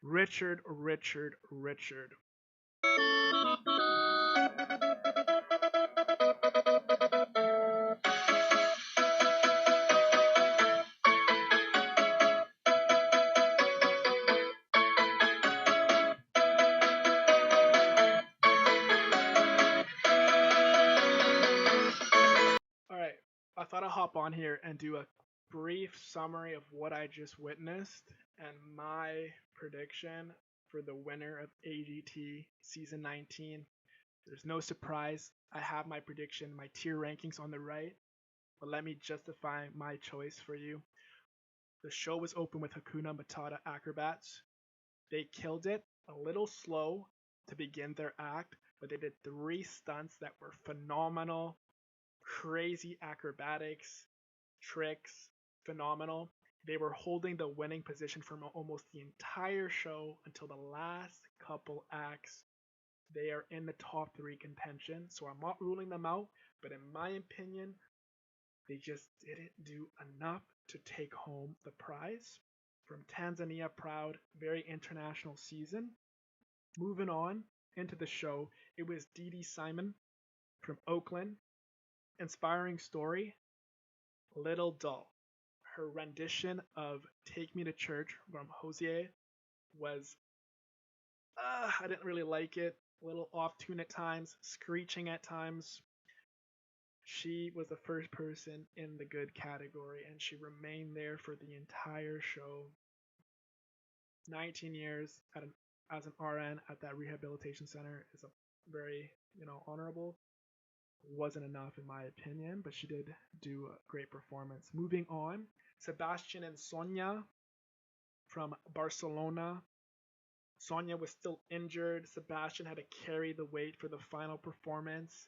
Richard, Richard, Richard. All right, I thought I'd hop on here and do a brief summary of what I just witnessed and my prediction for the winner of AGT Season 19. There's no surprise. I have my prediction, my tier rankings on the right, but let me justify my choice for you. The show was open with Hakuna Matata Acrobats. They killed it, a little slow to begin their act, but they did 3 stunts that were phenomenal. Crazy acrobatics, tricks, phenomenal. They were holding the winning position for almost the entire show until the last couple acts. They are in the top 3 contention, so I'm not ruling them out, but in my opinion, they just didn't do enough to take home the prize. From Tanzania Proud, very international season. Moving on into the show, it was Dee Dee Simon from Oakland. Inspiring story, little dull. Her rendition of Take Me to Church from Hosier was, I didn't really like it. A little off tune at times, screeching at times. She was the first person in the good category, and she remained there for the entire show. 19 years as an RN at that rehabilitation center is a very, honorable. Wasn't enough in my opinion, but she did do a great performance. Moving on, Sebastian and Sonia from Barcelona. Sonia was still injured. Sebastian had to carry the weight for the final performance.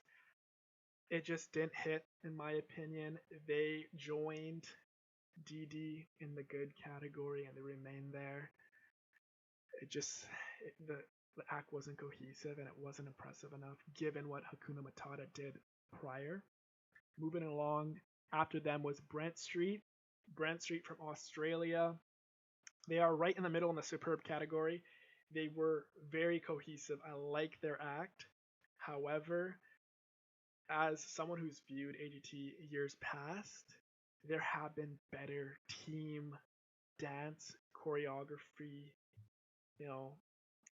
It just didn't hit, in my opinion. They joined Dee Dee in the good category and they remained there. The act wasn't cohesive and it wasn't impressive enough given what Hakuna Matata did prior. Moving along, after them was Brent Street. Brent Street from Australia. They are right in the middle in the superb category. They were very cohesive. I like their act. However, as someone who's viewed AGT years past, there have been better team dance choreography,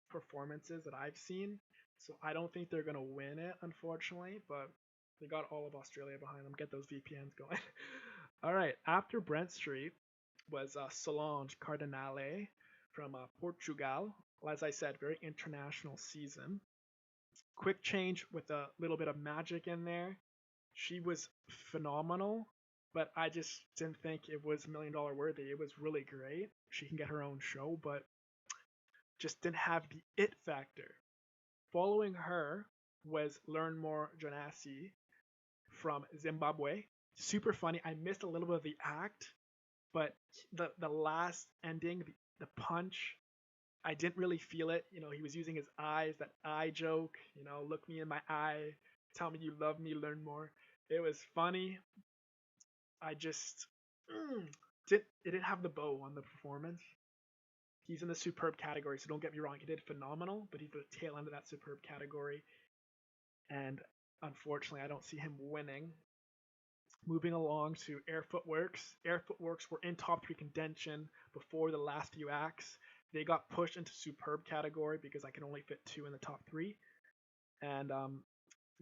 performances that I've seen. So I don't think they're gonna win it, unfortunately. But they got all of Australia behind them. Get those VPNs going. All right. After Brent Street was Solange Cardinale from Portugal. As I said, very international season. Quick change with a little bit of magic in there. She was phenomenal, but I just didn't think it was $1 million worthy. It was really great. She can get her own show, but just didn't have the it factor. Following her was Learnmore Janasi from Zimbabwe. Super funny. I missed a little bit of the act, but the last ending, the punch, I didn't really feel it. He was using his eyes, that eye joke, look me in my eye, tell me you love me, learn more. It was funny. I just it didn't have the bow on the performance. He's in the superb category, so don't get me wrong, he did phenomenal, but he's the tail end of that superb category. And unfortunately, I don't see him winning. Moving along to Air Footworks. Air Footworks were in top 3 contention before the last few acts. They got pushed into superb category because I can only fit 2 in the top 3. And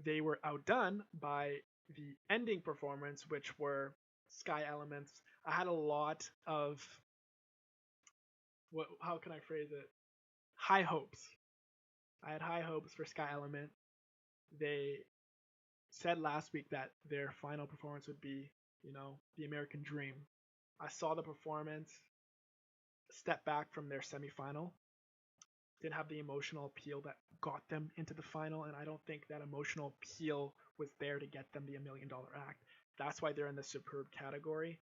they were outdone by the ending performance, which were Skyelements. I had a lot of, how can I phrase it? High hopes. I had high hopes for Skyelement. They said last week that their final performance would be, the American Dream. I saw the performance, step back from their semifinal. Didn't have the emotional appeal that got them into the final, and I don't think that emotional appeal was there to get them the $1 million act. That's why they're in the superb category,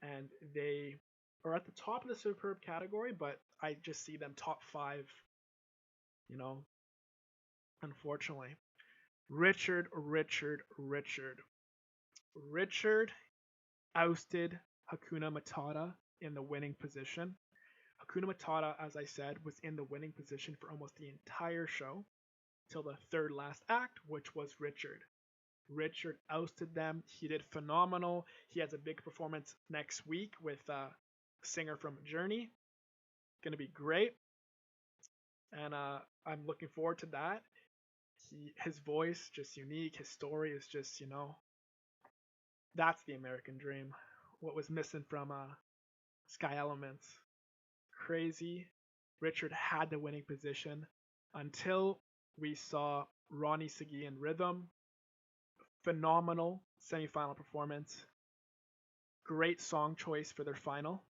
and they are at the top of the superb category, but I just see them top 5, unfortunately. Richard ousted Hakuna Matata in the winning position. Hakuna Matata, as I said, was in the winning position for almost the entire show till the third last act, which was Richard. Richard ousted them. He did phenomenal. He has a big performance next week with a singer from Journey. Going to be great. And I'm looking forward to that. His voice, just unique. His story is just, that's the American dream. What was missing from Skyelements. Crazy. Richard had the winning position until we saw Ronnie Sagi in Rhythm. Phenomenal semifinal performance. Great song choice for their final.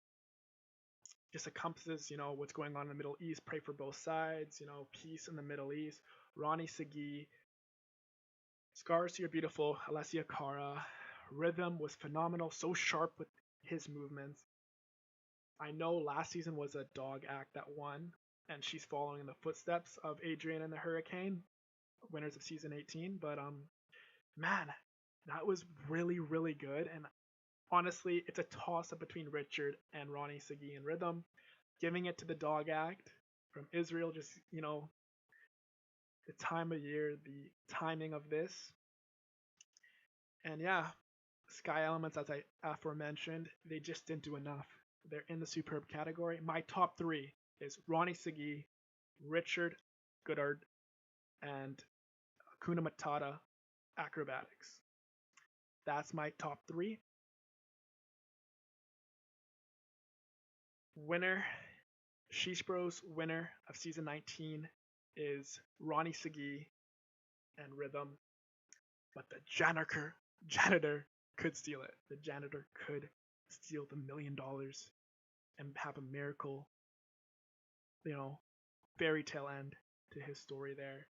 Just encompasses, what's going on in the Middle East. Pray for both sides. Peace in the Middle East. Ronnie Sagi. Scars to Your Beautiful. Alessia Cara. Rhythm was phenomenal. So sharp with his movements. I know last season was a dog act that won, and she's following in the footsteps of Adrian and the Hurricane, winners of season 18. But man, that was really, really good. And honestly, it's a toss-up between Richard and Ronnie Sagi in Rhythm. Giving it to the dog act from Israel, just, the time of year, the timing of this. And yeah, Skyelements, as I aforementioned, they just didn't do enough. They're in the superb category. My top three is Ronnie Sagi, Richard Goodall, and Hakuna Matata Acrobatics. That's my top three. Winner, Sheesh Bros winner of season 19 is Ronnie Sagi and Rhythm. But the janitor could steal it. The janitor could steal the $1 million and have a miracle, fairy tale end to his story there.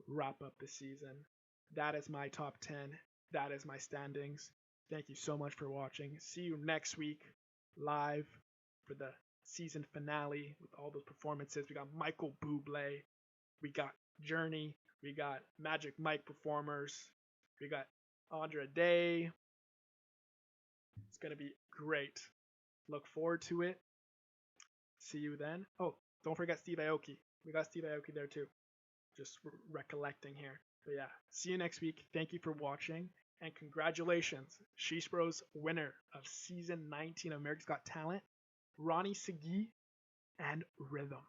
Wrap up the season. That is my top 10. That is my standings. Thank you so much for watching. See you next week live for the season finale with all those performances. We got Michael Bublé. We got Journey. We got Magic Mike performers. We got Andra Day. It's going to be great. Look forward to it. See you then. Oh, don't forget Steve Aoki. We got Steve Aoki there too. Just recollecting here. But yeah, see you next week. Thank you for watching. And congratulations, Sheesh Bros winner of season 19 of America's Got Talent, Ronnie Sagi and Rhythm.